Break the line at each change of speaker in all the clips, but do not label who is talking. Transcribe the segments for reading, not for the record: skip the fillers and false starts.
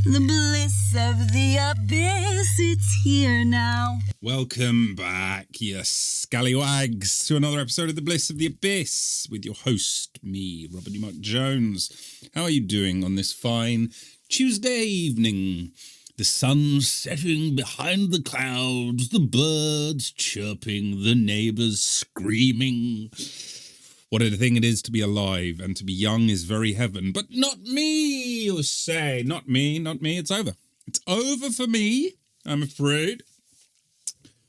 The bliss of the abyss, it's here now.
Welcome back, you scallywags, to another episode of The Bliss of the Abyss with your host, me, Robert Neumark Jones. How are you doing on this fine Tuesday evening? The sun setting behind the clouds, the birds chirping, the neighbours screaming. What a thing it is to be alive, and to be young is very heaven. But not me, you say. Not me, it's over. It's over for me, I'm afraid.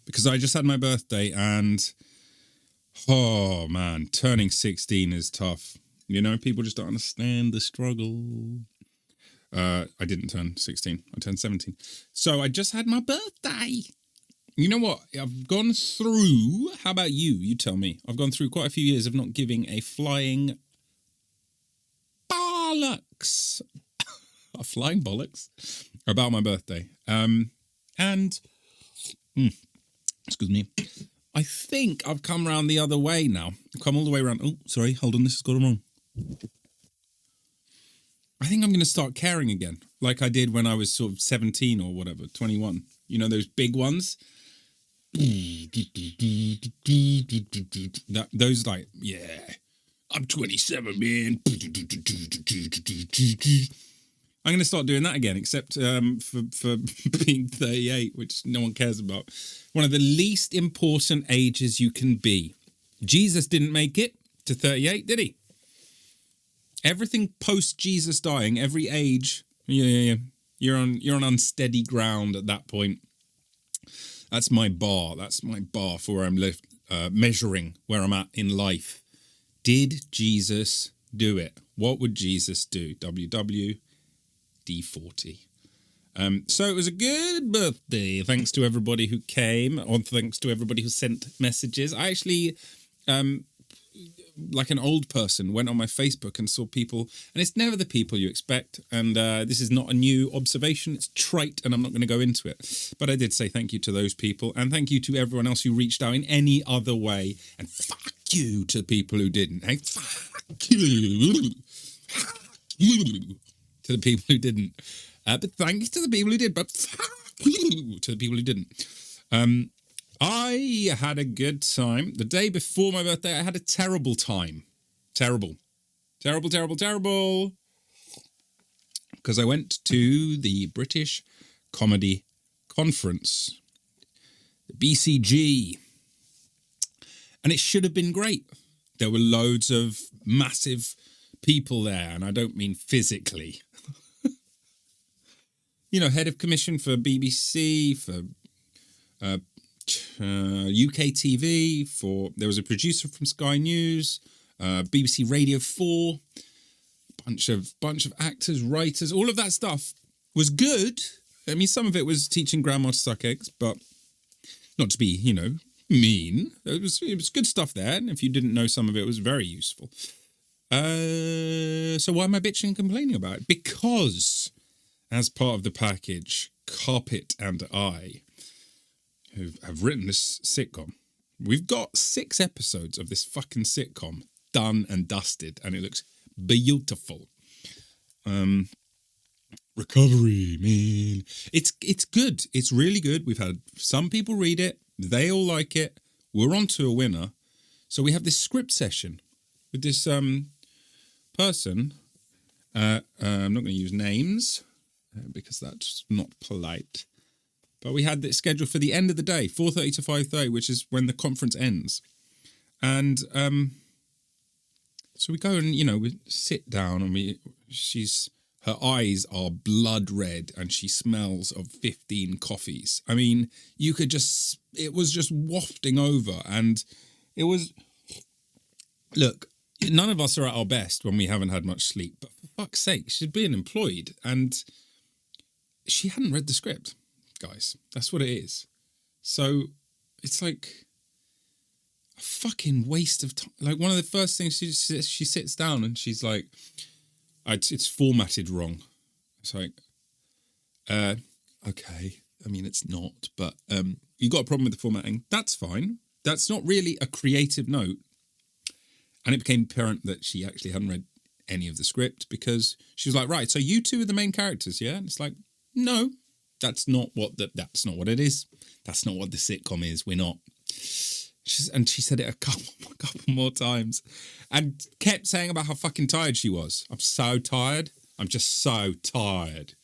Because I just had my birthday and, oh man, turning 16 is tough. You know, people just don't understand the struggle. I didn't turn 16, I turned 17. So I just had my birthday. You know what? I've gone through, how about you? You tell me. I've gone through quite a few years of not giving a flying bollocks. A flying bollocks about my birthday. Excuse me. I think I've come round the other way now. I've come all the way around. Oh, sorry. Hold on. This has got it wrong. I think I'm going to start caring again. Like I did when I was sort of 17 or whatever, 21. You know, those big ones? Those like, yeah, I'm 27, man. I'm going to start doing that again, except for being 38, which no one cares about. One of the least important ages you can be. Jesus didn't make it to 38, did he? Everything post Jesus dying, every age, yeah. You're on unsteady ground at that point. That's my bar. That's my bar for where I'm measuring where I'm at in life. Did Jesus do it? What would Jesus do? WWD40. So it was a good birthday. Thanks to everybody who came, or thanks to everybody who sent messages. I actually, like an old person, went on my Facebook and saw people, and it's never the people you expect, and this is not a new observation, it's trite, and I'm not going to go into it, but I did say thank you to those people, and thank you to everyone else who reached out in any other way, and fuck you to the people who didn't. Hey, fuck you to the people who didn't, but thanks to the people who did, but fuck you to the people who didn't. I had a good time. The day before my birthday, I had a terrible time. Terrible. Because I went to the British Comedy Conference, the BCG. And it should have been great. There were loads of massive people there, and I don't mean physically. You know, head of commission for BBC, for UK TV, there was a producer from Sky News, BBC Radio 4, bunch of actors, writers, all of that stuff was good. I mean, some of it was teaching grandma to suck eggs, but not to be, you know, mean. It was good stuff there, and if you didn't know, some of it was very useful. So why am I bitching and complaining about it? Because as part of the package, Carpet and I who have written this sitcom. We've got 6 episodes of this fucking sitcom done and dusted, and it looks beautiful. Recovery, man. It's good. It's really good. We've had some people read it. They all like it. We're on to a winner. So we have this script session with this person. I'm not going to use names because that's not polite. But we had it scheduled for the end of the day, 4:30 to 5:30, which is when the conference ends. And so we go and, you know, we sit down and her eyes are blood red and she smells of 15 coffees. I mean, it was just wafting over, and it was, look, none of us are at our best when we haven't had much sleep, but for fuck's sake, she's being employed and she hadn't read the script. Guys, that's what it is. So it's like a fucking waste of time. Like, one of the first things she sits down and she's like, it's formatted wrong. It's like, okay, I mean, it's not, but you got a problem with the formatting. That's fine. That's not really a creative note. And it became apparent that she actually hadn't read any of the script because she was like, right, so you two are the main characters, yeah? And it's like, no, that's not what it is. That's not what the sitcom is. We're not. And she said it a couple more times and kept saying about how fucking tired she was. I'm so tired. I'm just so tired.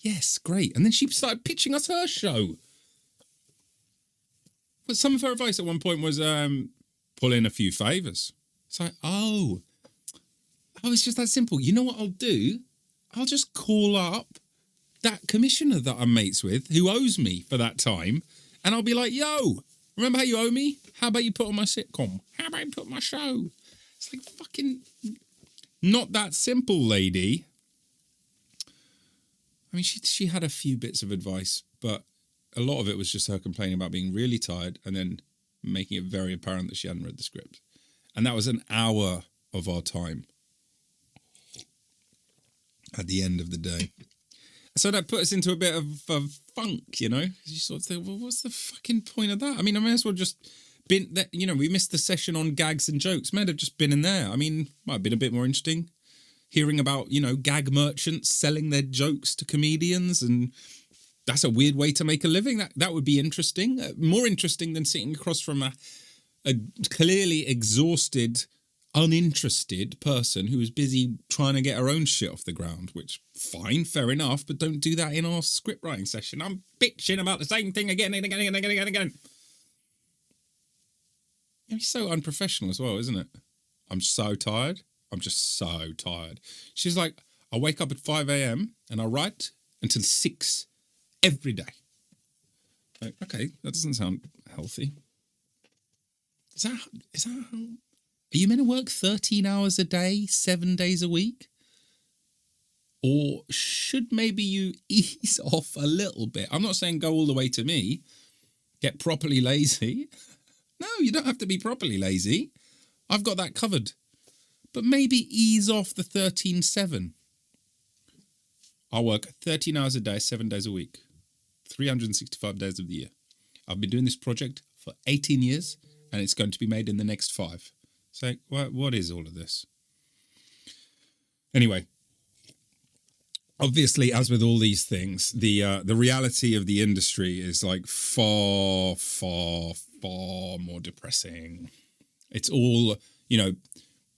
Yes, great. And then she started pitching us her show. But some of her advice at one point was pull in a few favours. It's like, oh, it's just that simple. You know what I'll do? I'll just call up that commissioner that I'm mates with who owes me for that time. And I'll be like, yo, remember how you owe me? How about you put on my sitcom? How about you put on my show? It's like fucking not that simple, lady. I mean, she had a few bits of advice, but a lot of it was just her complaining about being really tired and then making it very apparent that she hadn't read the script. And that was an hour of our time at the end of the day. So that put us into a bit of funk, you know? You sort of think, well, what's the fucking point of that? I mean, I may as well just been that, you know, we missed the session on gags and jokes. Might have just been in there. I mean, might have been a bit more interesting. Hearing about, you know, gag merchants selling their jokes to comedians, and that's a weird way to make a living. That would be interesting. More interesting than sitting across from a clearly exhausted, uninterested person who was busy trying to get her own shit off the ground, which, fine, fair enough, but don't do that in our script writing session. I'm bitching about the same thing again and again and again and again. It's so unprofessional as well, isn't it? I'm so tired. I'm just so tired. She's like, I wake up at 5 a.m. and I write until 6 every day. Like, okay, that doesn't sound healthy. Is that how... Are you meant to work 13 hours a day, 7 days a week? Or should maybe you ease off a little bit? I'm not saying go all the way to me. Get properly lazy. No, you don't have to be properly lazy. I've got that covered. But maybe ease off the 13-7. I work 13 hours a day, 7 days a week. 365 days of the year. I've been doing this project for 18 years, and it's going to be made in the next 5. So, what is all of this? Anyway, obviously, as with all these things, the reality of the industry is like far, far, far more depressing. It's all, you know,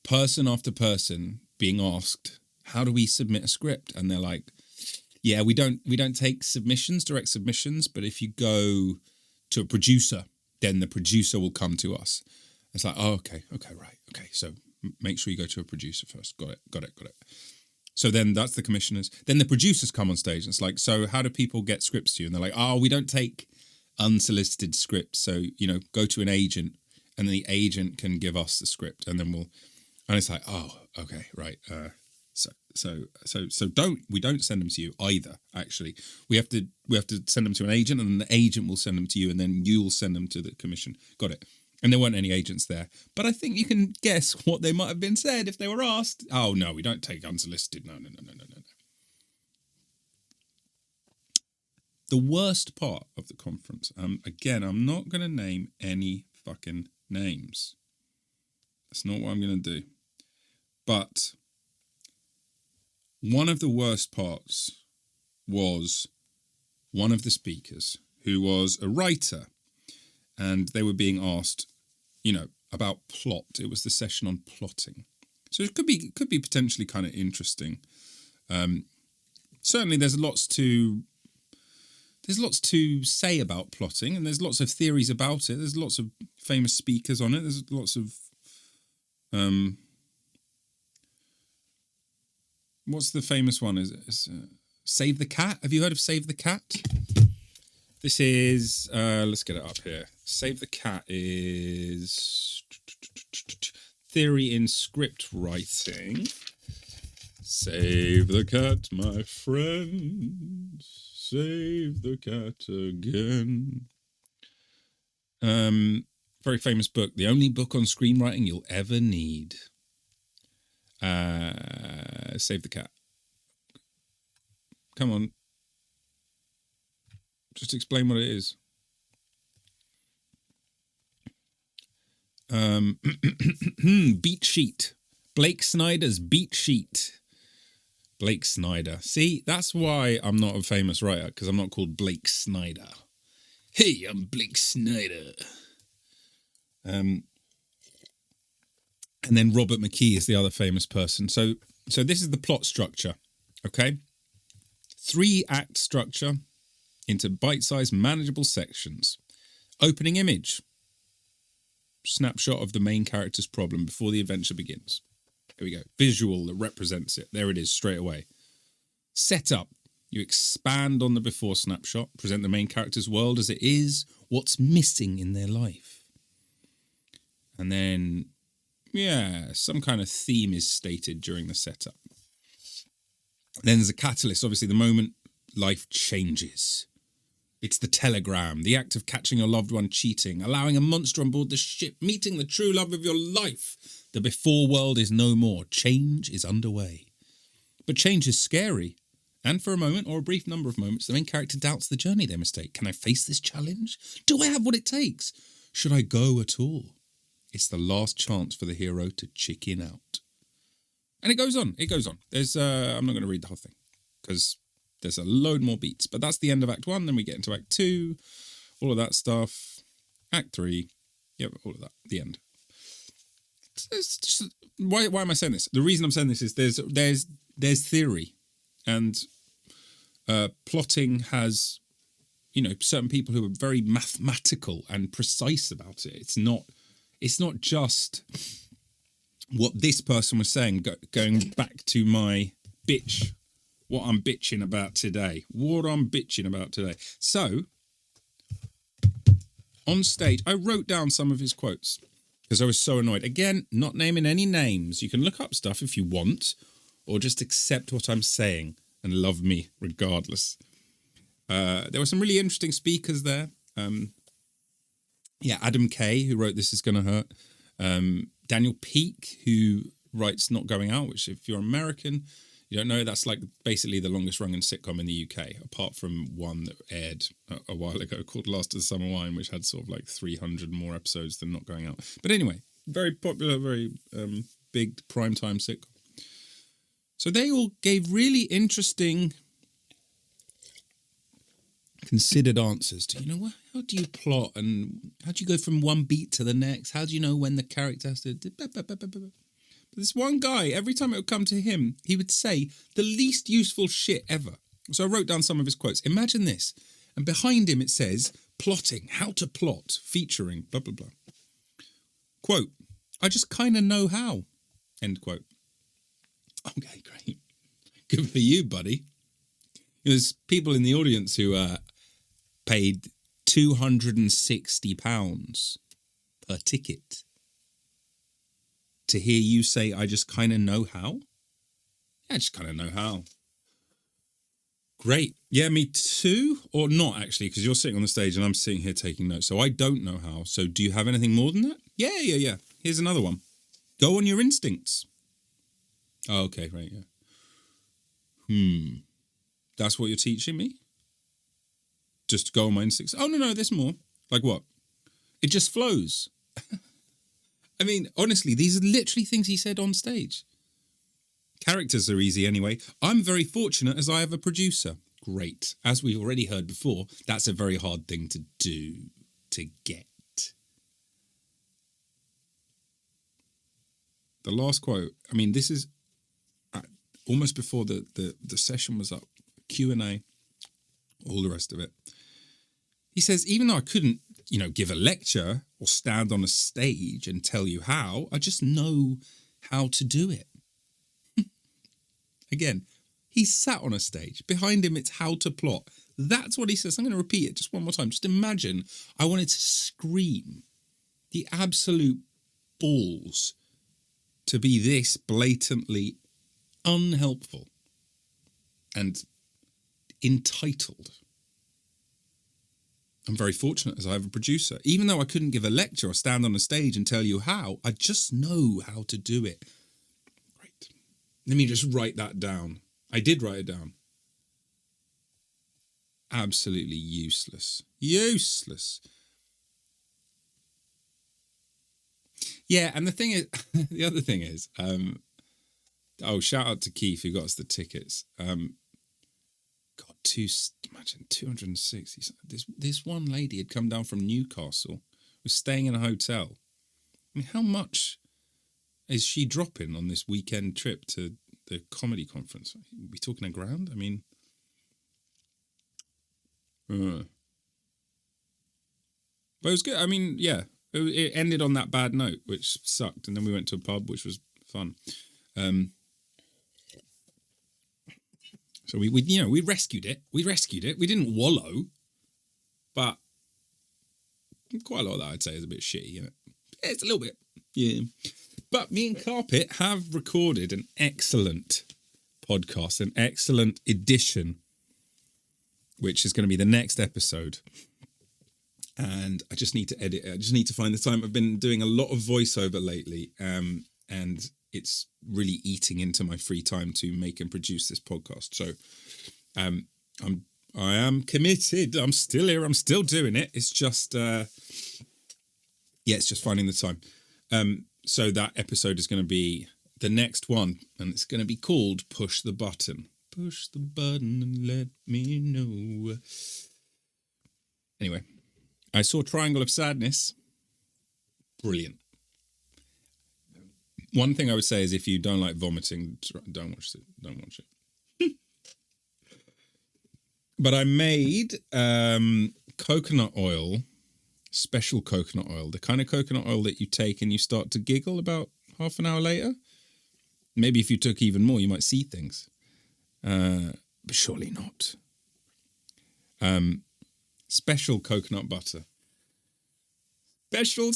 person after person being asked, how do we submit a script? And they're like, yeah, we don't take submissions, direct submissions, but if you go to a producer, then the producer will come to us. It's like, oh, okay, right. Okay, so make sure you go to a producer first. Got it. So then that's the commissioners. Then the producers come on stage and it's like, so how do people get scripts to you? And they're like, oh, we don't take unsolicited scripts. So, you know, go to an agent and then the agent can give us the script and then and it's like, oh, okay, right. So we don't send them to you either, actually. We have to send them to an agent and then the agent will send them to you and then you'll send them to the commission. Got it. And there weren't any agents there. But I think you can guess what they might have been said if they were asked. Oh, no, we don't take unsolicited. No. The worst part of the conference, again, I'm not going to name any fucking names. That's not what I'm going to do. But one of the worst parts was one of the speakers who was a writer. And they were being asked, you know, about plot. It was the session on plotting. So it could be potentially kind of interesting. Certainly there's lots to say about plotting, and there's lots of theories about it. There's lots of famous speakers on it. There's lots of what's the famous one? Is Save the Cat? Have you heard of Save the Cat? This is, let's get it up here. Save the Cat is theory in script writing. Save the cat, my friend. Save the cat again. Very famous book. The only book on screenwriting you'll ever need. Save the Cat. Come on. Just explain what it is. Beat sheet. Blake Snyder's beat sheet. Blake Snyder. See, that's why I'm not a famous writer, because I'm not called Blake Snyder. Hey, I'm Blake Snyder. And then Robert McKee is the other famous person. So this is the plot structure, okay? 3-act structure into bite-sized, manageable sections. Opening image. Snapshot of the main character's problem before the adventure begins. Here we go. Visual that represents it. There it is, straight away. Setup. You expand on the before snapshot, present the main character's world as it is, what's missing in their life. And then, yeah, some kind of theme is stated during the setup. Then there's a catalyst, obviously, the moment life changes. It's the telegram, the act of catching your loved one cheating, allowing a monster on board the ship, meeting the true love of your life. The before world is no more. Change is underway. But change is scary. And for a moment, or a brief number of moments, the main character doubts the journey they must take. Can I face this challenge? Do I have what it takes? Should I go at all? It's the last chance for the hero to chicken out. And it goes on. It goes on. There's I'm not going to read the whole thing because there's a load more beats. But that's the end of Act 1. Then we get into Act 2. All of that stuff. Act 3. Yep, all of that. The end. It's just, why am I saying this? The reason I'm saying this is there's theory. And plotting has, certain people who are very mathematical and precise about it. It's not just what this person was saying, going back to my bitch, what I'm bitching about today. So, on stage, I wrote down some of his quotes because I was so annoyed. Again, not naming any names. You can look up stuff if you want, or just accept what I'm saying and love me regardless. There were some really interesting speakers there. Adam Kay, who wrote This Is Gonna Hurt. Daniel Peake, who writes Not Going Out, which if you're American, you don't know, that's like basically the longest running sitcom in the UK, apart from one that aired a while ago called Last of the Summer Wine, which had sort of like 300 more episodes than Not Going Out. But anyway, very popular, very big primetime sitcom. So they all gave really interesting, considered answers to, how do you plot and how do you go from one beat to the next? How do you know when the character has to... But this one guy, every time it would come to him, he would say the least useful shit ever. So I wrote down some of his quotes. Imagine this. And behind him it says, plotting, how to plot, featuring, blah, blah, blah. Quote, I just kind of know how. End quote. Okay, great. Good for you, buddy. There's people in the audience who paid £260 per ticket to hear you say, I just kind of know how. Yeah, I just kind of know how. Great. Yeah, me too. Or not, actually, because you're sitting on the stage and I'm sitting here taking notes. So I don't know how. So do you have anything more than that? Yeah. Here's another one. Go on your instincts. Oh, okay, right, yeah. That's what you're teaching me? Just go on my instincts? Oh, no, there's more. Like what? It just flows. I mean, honestly, these are literally things he said on stage. Characters are easy anyway. I'm very fortunate as I have a producer. Great. As we already heard before, that's a very hard thing to do, to get. The last quote, I mean, this is almost before the session was up, Q&A, all the rest of it. He says, even though I couldn't, give a lecture or stand on a stage and tell you how, I just know how to do it. Again, he sat on a stage. Behind him, it's how to plot. That's what he says. I'm going to repeat it just one more time. Just imagine I wanted to scream the absolute balls to be this blatantly unhelpful and entitled. I'm very fortunate as I have a producer. Even though I couldn't give a lecture or stand on a stage and tell you how, I just know how to do it. Right. Let me just write that down. I did write it down. Absolutely useless. Useless. Yeah, and the thing is, the other thing is, Oh, shout out to Keith who got us the tickets. Imagine 260. This one lady had come down from Newcastle, was staying in a hotel. I mean, how much is she dropping on this weekend trip to the comedy conference? Are we talking a grand? I mean, but it was good. I mean, yeah, it ended on that bad note, which sucked, and then we went to a pub, which was fun. So we rescued it. We didn't wallow, but quite a lot of that I'd say is a bit shitty. You know, it's a little bit, yeah. But me and Carpet have recorded an excellent podcast, an excellent edition, which is going to be the next episode. And I just need to edit it. I just need to find the time. I've been doing a lot of voiceover lately, and it's really eating into my free time to make and produce this podcast. So I am committed. I'm still here. I'm still doing it. It's just it's just finding the time. So that episode is going to be the next one, and it's going to be called Push the Button. Push the button and let me know. Anyway, I saw Triangle of Sadness. Brilliant. One thing I would say is if you don't like vomiting, don't watch it. Don't watch it. But I made coconut oil, special coconut oil, the kind of coconut oil that you take and you start to giggle about half an hour later. Maybe if you took even more, you might see things. But surely not. Special coconut butter. Special,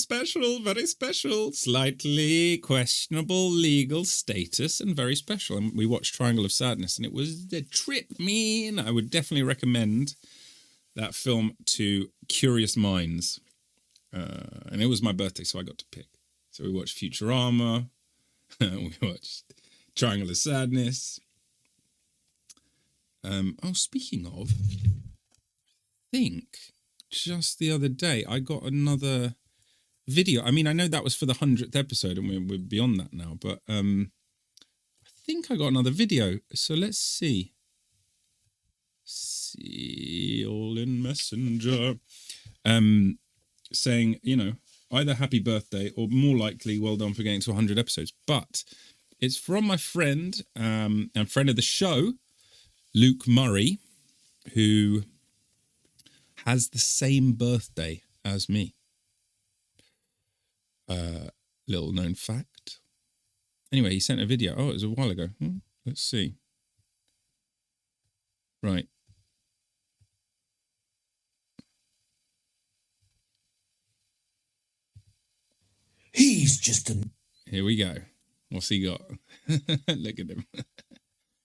very special, slightly questionable legal status and very special. And we watched Triangle of Sadness and it was a trip, man. I would definitely recommend that film to curious minds. And it was my birthday, so I got to pick. So we watched Futurama. We watched Triangle of Sadness. Speaking of, I think just the other day I got another video. I mean, I know that was for the 100th episode and we're beyond that now, but I think I got another video. So let's see. See all in Messenger. Saying, either happy birthday or more likely well done for getting to 100 episodes. But it's from my friend and friend of the show, Luke Murray, who has the same birthday as me. Little known fact. Anyway, he sent a video. Oh, it was a while ago. Let's see. Right.
He's just a...
Here we go. What's he got? Look at him.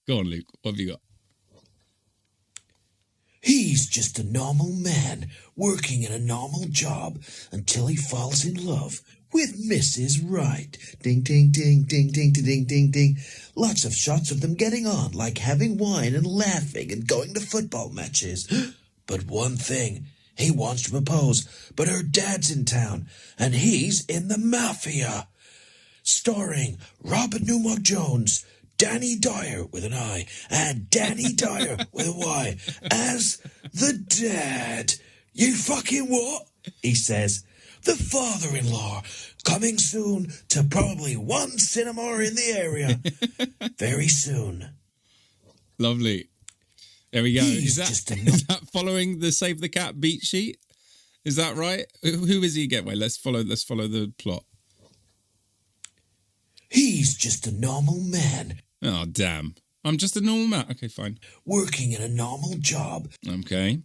Go on, Luke. What have you got?
He's just a normal man working in a normal job until he falls in love with Mrs. Right. Ding, ding, ding, ding, ding, ding, ding, ding, ding. Lots of shots of them getting on, like having wine and laughing and going to football matches. But one thing, he wants to propose, but her dad's in town, and he's in the mafia. Starring Robert Neumark Jones, Danny Dyer with an I, and Danny Dyer with a Y as the dad. You fucking what? He says. The father-in-law, coming soon to probably one cinema in the area. Very soon.
Lovely. There we go.
He's
Is that following the Save the Cat beat sheet? Is that right? Who is he again? Wait, let's follow the plot.
He's just a normal man.
Oh, damn. I'm just a normal man. Okay, fine.
Working in a normal job.
Okay.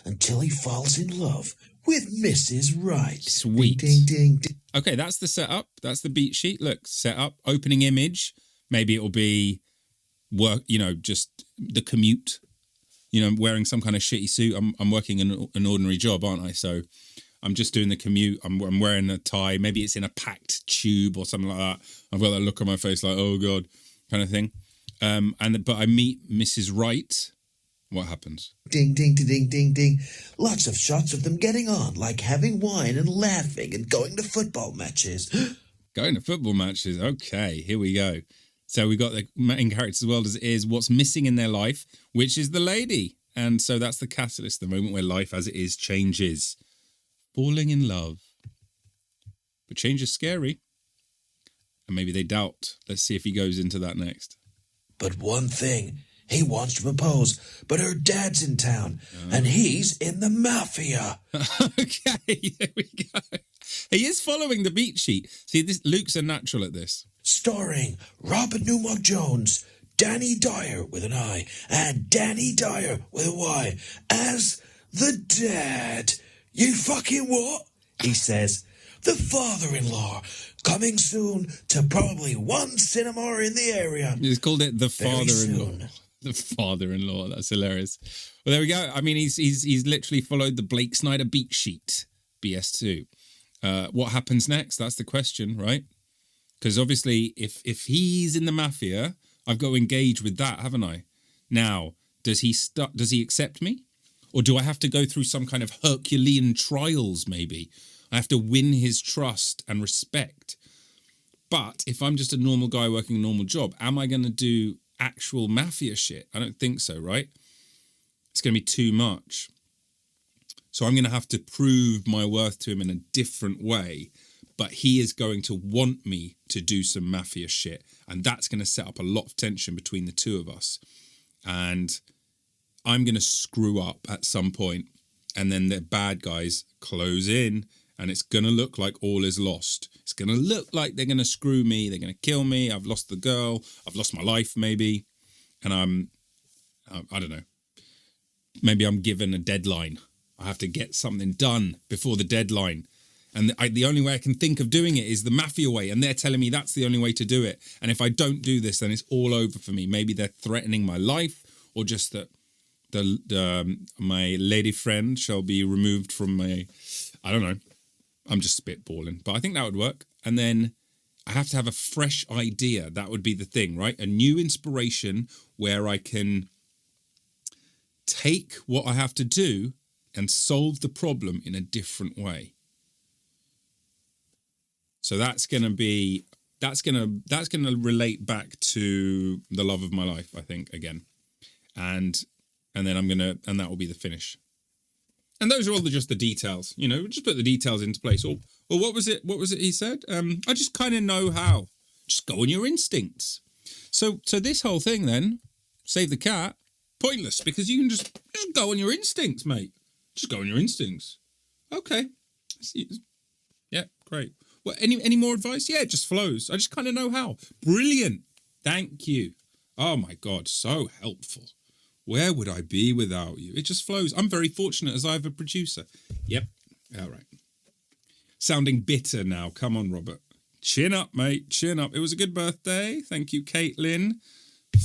Until he falls in love with Mrs. Right.
Sweet.
Ding, ding, ding.
Okay, that's the setup. That's the beat sheet. Look, setup, opening image. Maybe it'll be work, just the commute. Wearing some kind of shitty suit. I'm working an ordinary job, aren't I? So I'm just doing the commute. I'm wearing a tie. Maybe it's in a packed tube or something like that. I've got that look on my face like, oh, God, kind of thing. But I meet Mrs. Right. What happens?
Ding, ding, ding, ding, ding. Lots of shots of them getting on, like having wine and laughing and going to football matches.
Going to football matches. Okay, here we go. So we got the main characters as well as it is. What's missing in their life, which is the lady. And so that's the catalyst, the moment where life as it is changes. Falling in love. But change is scary. And maybe they doubt. Let's see if he goes into that next.
But one thing, he wants to propose, but her dad's in town, and he's in the mafia.
Okay, there we go. He is following the beat sheet. See, Luke's a natural at this.
Starring Robert Neumark Jones, Danny Dyer with an I, and Danny Dyer with a Y as the dad. You fucking what? He says. The father-in-law, coming soon to probably one cinema in the area.
He's called it the
Very
father-in-law.
soon.
The father-in-law. That's hilarious. Well, there we go. I mean, he's literally followed the Blake Snyder beat sheet, BS2. What happens next? That's the question, right? Because obviously, if he's in the mafia, I've got to engage with that, haven't I? Now, does he accept me? Or do I have to go through some kind of Herculean trials, maybe? I have to win his trust and respect. But if I'm just a normal guy working a normal job, am I going to do actual mafia shit? I don't think so, right? It's going to be too much. So I'm going to have to prove my worth to him in a different way. But he is going to want me to do some mafia shit. And that's going to set up a lot of tension between the two of us. And I'm going to screw up at some point. And then the bad guys close in. And it's going to look like all is lost. It's going to look like they're going to screw me. They're going to kill me. I've lost the girl. I've lost my life, maybe. And I don't know. Maybe I'm given a deadline. I have to get something done before the deadline. And the only way I can think of doing it is the mafia way. And they're telling me that's the only way to do it. And if I don't do this, then it's all over for me. Maybe they're threatening my life, or just that my lady friend shall be removed from my, I don't know. I'm just spitballing, but I think that would work. And then I have to have a fresh idea. That would be the thing, right? A new inspiration where I can take what I have to do and solve the problem in a different way. So that's going to relate back to the love of my life, I think, again. And then and that will be the finish. And those are all just the details, just put the details into place. Or what was it he said? I just kind of know how. Just go on your instincts. So this whole thing then, save the cat, pointless, because you can just go on your instincts, mate. Just go on your instincts. Okay. Yeah, great. Well, any more advice? Yeah, it just flows. I just kind of know how. Brilliant. Thank you. Oh my God, so helpful. Where would I be without you? It just flows. I'm very fortunate as I have a producer. Yep. All right. Sounding bitter now. Come on, Robert. Chin up, mate. Chin up. It was a good birthday. Thank you, Caitlin,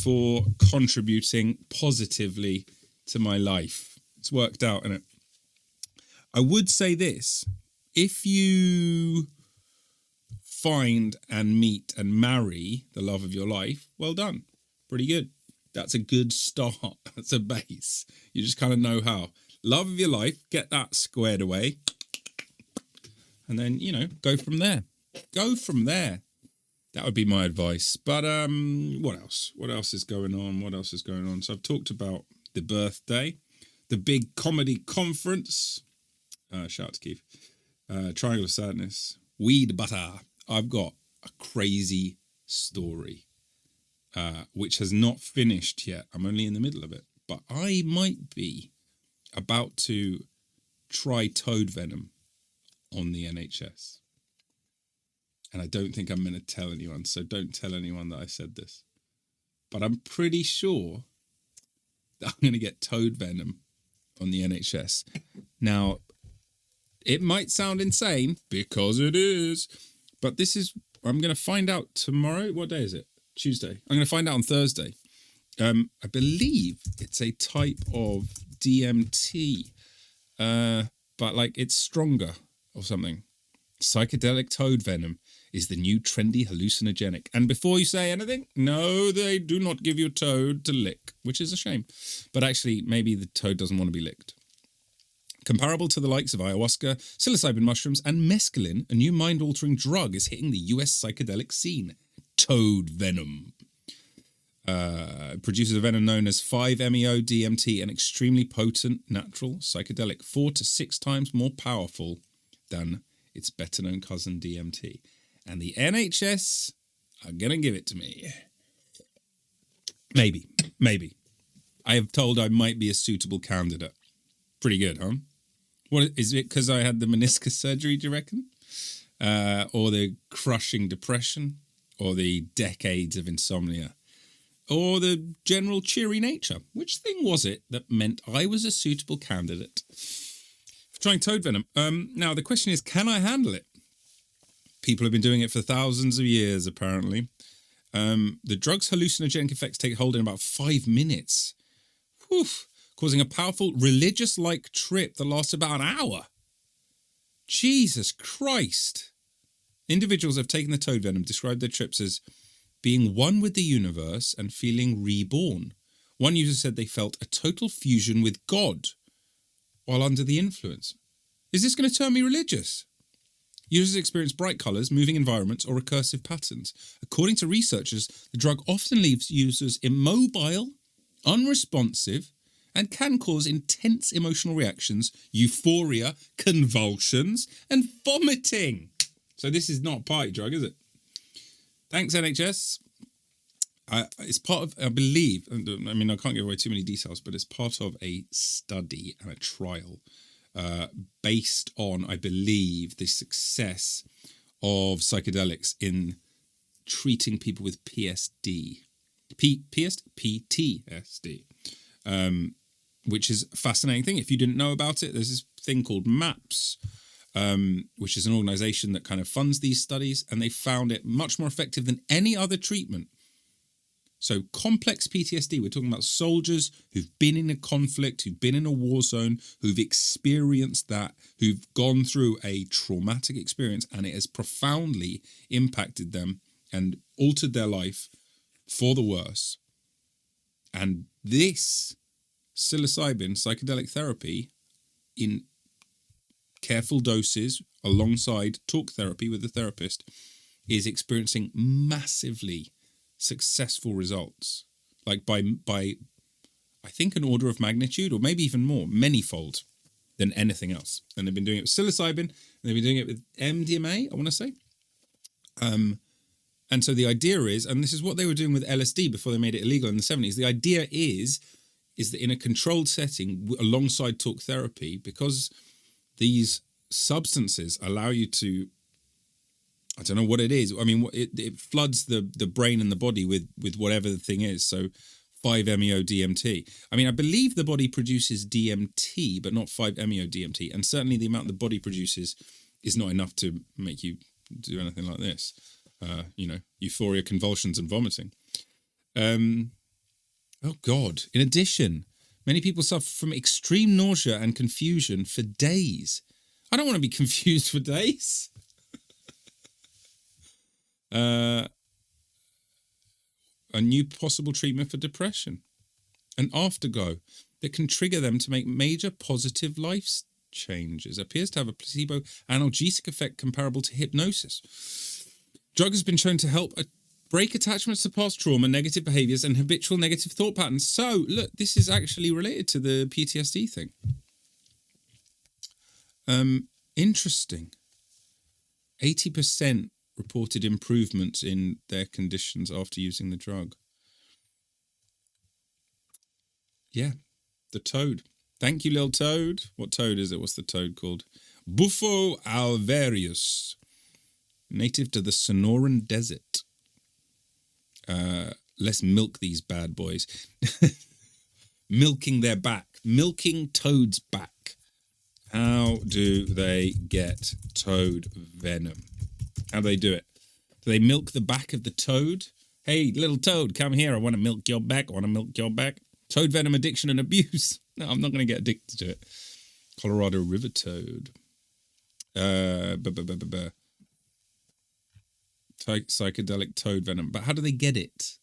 for contributing positively to my life. It's worked out, innit? I would say this. If you find and meet and marry the love of your life, well done. Pretty good. That's a good start. That's a base. You just kind of know how. Love of your life, get that squared away. And then, go from there. Go from there. That would be my advice. But what else? What else is going on? So I've talked about the birthday, the big comedy conference. Shout out to Keith. Triangle of Sadness. Weed butter. I've got a crazy story. Which has not finished yet. I'm only in the middle of it. But I might be about to try toad venom on the NHS. And I don't think I'm going to tell anyone, so don't tell anyone that I said this. But I'm pretty sure that I'm going to get toad venom on the NHS. Now, it might sound insane, because it is. But I'm going to find out tomorrow. What day is it? Tuesday. I'm going to find out on Thursday. I believe it's a type of DMT, but it's stronger or something. Psychedelic toad venom is the new trendy hallucinogenic. And before you say anything, no, they do not give you a toad to lick, which is a shame. But actually, maybe the toad doesn't want to be licked. Comparable to the likes of ayahuasca, psilocybin mushrooms, and mescaline, a new mind-altering drug is hitting the US psychedelic scene. Toad venom. Produces a venom known as 5-MeO-DMT, an extremely potent natural psychedelic, 4 to 6 times more powerful than its better-known cousin DMT. And the NHS are going to give it to me. Maybe. I have told I might be a suitable candidate. Pretty good, huh? What is it? Because I had the meniscus surgery, do you reckon? Or the crushing depression? Or the decades of insomnia? Or the general cheery nature? Which thing was it that meant I was a suitable candidate for trying toad venom? Now, the question is, can I handle it? People have been doing it for thousands of years, apparently. The drug's hallucinogenic effects take hold in about 5 minutes. Whew, causing a powerful religious-like trip that lasts about an hour. Jesus Christ. Individuals have taken the toad venom, described their trips as being one with the universe and feeling reborn. One user said they felt a total fusion with God while under the influence. Is this going to turn me religious? Users experience bright colours, moving environments, or recursive patterns. According to researchers, the drug often leaves users immobile, unresponsive, and can cause intense emotional reactions, euphoria, convulsions, and vomiting. So this is not a party drug, is it? Thanks, NHS. It's part of, I believe, I mean, I can't give away too many details, but it's part of a study and a trial based on, I believe, the success of psychedelics in treating people with PTSD, which is a fascinating thing. If you didn't know about it, there's this thing called MAPS, which is an organization that kind of funds these studies, and they found it much more effective than any other treatment. So complex PTSD, we're talking about soldiers who've been in a conflict, who've been in a war zone, who've experienced that, who've gone through a traumatic experience, and it has profoundly impacted them and altered their life for the worse. And this psilocybin psychedelic therapy in careful doses alongside talk therapy with the therapist is experiencing massively successful results, like by I think an order of magnitude, or maybe even more, manyfold than anything else. And they've been doing it with psilocybin, and they've been doing it with MDMA, I want to say. And so the idea is, and this is what they were doing with LSD before they made it illegal in the 70s, the idea is that in a controlled setting alongside talk therapy, because these substances allow you to, I don't know what it is. I mean, it floods the brain and the body with whatever the thing is. So 5-MeO-DMT. I mean, I believe the body produces DMT, but not 5-MeO-DMT. And certainly the amount the body produces is not enough to make you do anything like this. Euphoria, convulsions, and vomiting. Oh, God. In addition, many people suffer from extreme nausea and confusion for days. I don't want to be confused for days. A new possible treatment for depression, an afterglow that can trigger them to make major positive life changes, appears to have a placebo analgesic effect comparable to hypnosis. Drug has been shown to help break attachments to past trauma, negative behaviors, and habitual negative thought patterns. So, look, this is actually related to the PTSD thing. Interesting. 80% reported improvements in their conditions after using the drug. Yeah, the toad. Thank you, little toad. What toad is it? What's the toad called? Bufo alvarius, native to the Sonoran Desert. Let's milk these bad boys. Milking their back. Milking toad's back. How do they get toad venom? How do they do it? Do they milk the back of the toad? Hey, little toad, come here. I want to milk your back. I want to milk your back. Toad venom addiction and abuse. No, I'm not going to get addicted to it. Colorado River toad. Psychedelic toad venom. But how do they get it?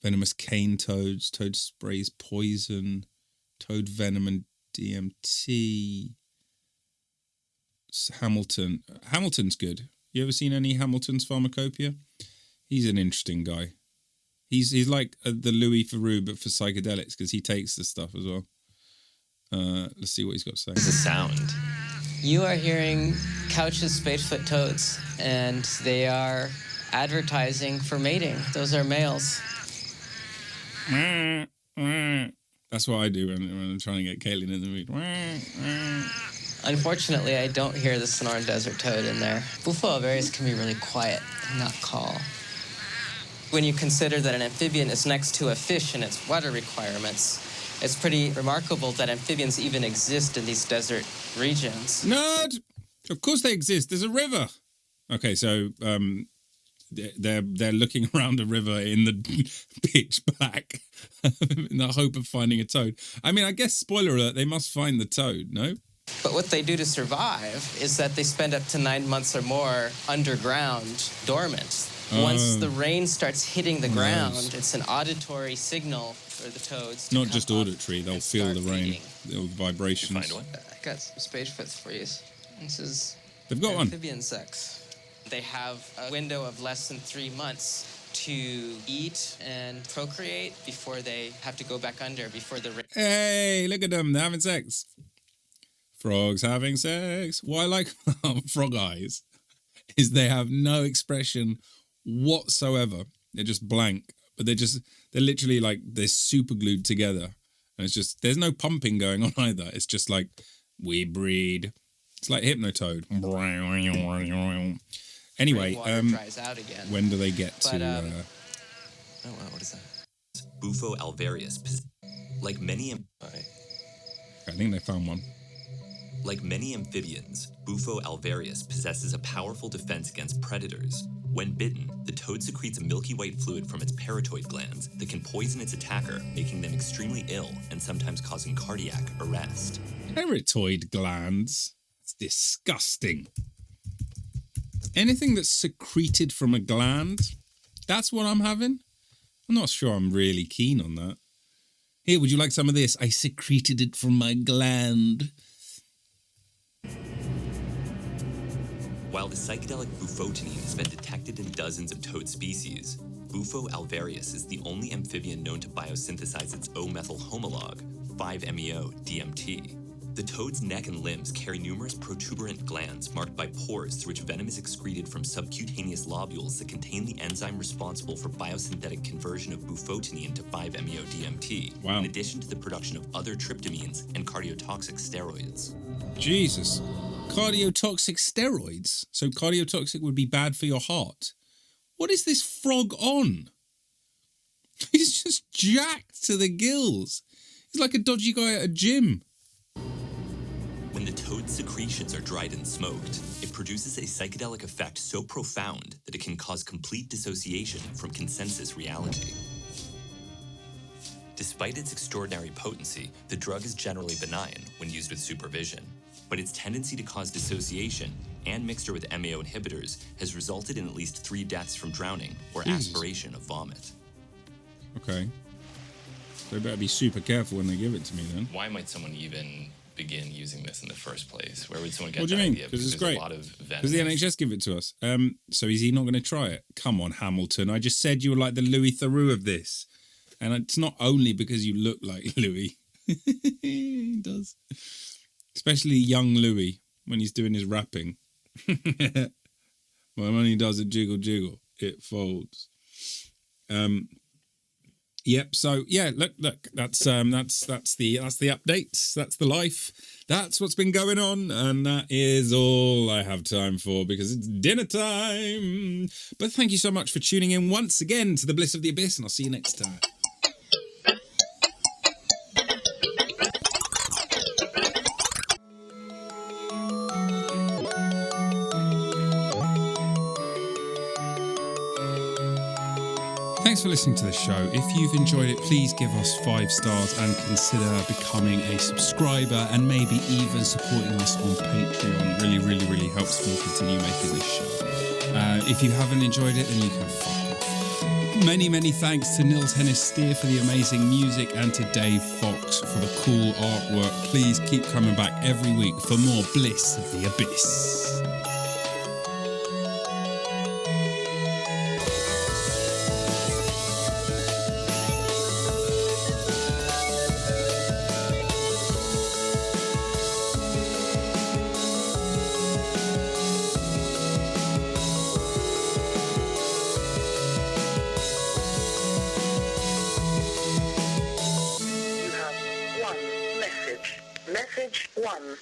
Venomous cane toads. Toad sprays poison. Toad venom and DMT. Hamilton's good. You ever seen any Hamilton's Pharmacopoeia? He's an interesting guy. He's like the Louis Theroux, but for psychedelics, because he takes the stuff as well. Let's see what he's got to say.
This is sound.
You are hearing Couch's spadefoot toads, and they are advertising for mating. Those are males.
That's what I do when I'm trying to get Caitlin in the mood.
Unfortunately, I don't hear the Sonoran desert toad in there. Bufo alvarius can be really quiet and not call. When you consider that an amphibian is next to a fish in its water requirements, it's pretty remarkable that amphibians even exist in these desert regions.
Nerd! Of course they exist. There's a river. Okay, so they're looking around a river in the pitch black in the hope of finding a toad. I mean, I guess, spoiler alert, they must find the toad, no?
But what they do to survive is that they spend up to 9 months or more underground, dormant. Once the rain starts hitting the ground, it's an auditory signal for the toads to
Not
come
just
up
auditory, they'll
and
feel the
start
rain,
feeding.
the vibrations.
Find one.
I got some spacefoots for you. This is
They've got one.
amphibian sex. They have a window of less than 3 months to eat and procreate before they have to go back under, before the rain.
Hey, look at them, they're having sex. Frogs having sex. What I like about frog eyes is they have no expression whatsoever. They're just blank, but they're literally like, they're super glued together. And it's just, there's no pumping going on either. It's just like, we breed. It's like Hypnotoad. Anyway,
Rainwater dries out again.
when do they get
But,
to...
Oh, wow, what is that? Bufo alvarius. Like many...
I think they found one.
Like many amphibians, Bufo alvarius possesses a powerful defense against predators. When bitten, the toad secretes a milky white fluid from its parotid glands that can poison its attacker, making them extremely ill and sometimes causing cardiac arrest.
Parotid glands? It's disgusting. Anything that's secreted from a gland, that's what I'm having? I'm not sure I'm really keen on that. Here, would you like some of this? I secreted it from my gland.
While the psychedelic bufotenine has been detected in dozens of toad species, Bufo alvarius is the only amphibian known to biosynthesize its O-methyl homologue, 5-MeO-DMT. The toad's neck and limbs carry numerous protuberant glands marked by pores through which venom is excreted from subcutaneous lobules that contain the enzyme responsible for biosynthetic conversion of bufotenine to 5-MeO-DMT,
Wow.
in addition to the production of other tryptamines and cardiotoxic steroids.
Jesus. Cardiotoxic steroids? So cardiotoxic would be bad for your heart. What is this frog on? He's just jacked to the gills. He's like a dodgy guy at a gym.
When the toad's secretions are dried and smoked, it produces a psychedelic effect so profound that it can cause complete dissociation from consensus reality. Despite its extraordinary potency, the drug is generally benign when used with supervision, but its tendency to cause dissociation and mixture with MAO inhibitors has resulted in at least 3 deaths from drowning or
Jesus.
aspiration of vomit.
Okay. They better be super careful when they give it to me then.
Why might someone even begin using this in the first place? Where would someone get
What do
that
you mean?
idea?
Because it's
there's
great.
a lot of venom.
Because the NHS give it to us. So is he not going to try it? Come on, Hamilton. I just said you were like the Louis Theroux of this. And it's not only because you look like Louis. He does. Especially young Louis when he's doing his rapping. But when he does a jiggle jiggle, it folds. Yep. So yeah, look. That's the updates. That's the life. That's what's been going on, and that is all I have time for because it's dinner time. But thank you so much for tuning in once again to the Bliss of the Abyss, and I'll see you next time. Thanks for listening to the show. If you've enjoyed it, please give us 5 stars and consider becoming a subscriber and maybe even supporting us on Patreon. Really helps me continue making this show. If you haven't enjoyed it, then you can fuck off. Many thanks to Nils Hennis-Steer for the amazing music and to Dave Fox for the cool artwork. Please keep coming back every week for more Bliss of the Abyss.
Message 1.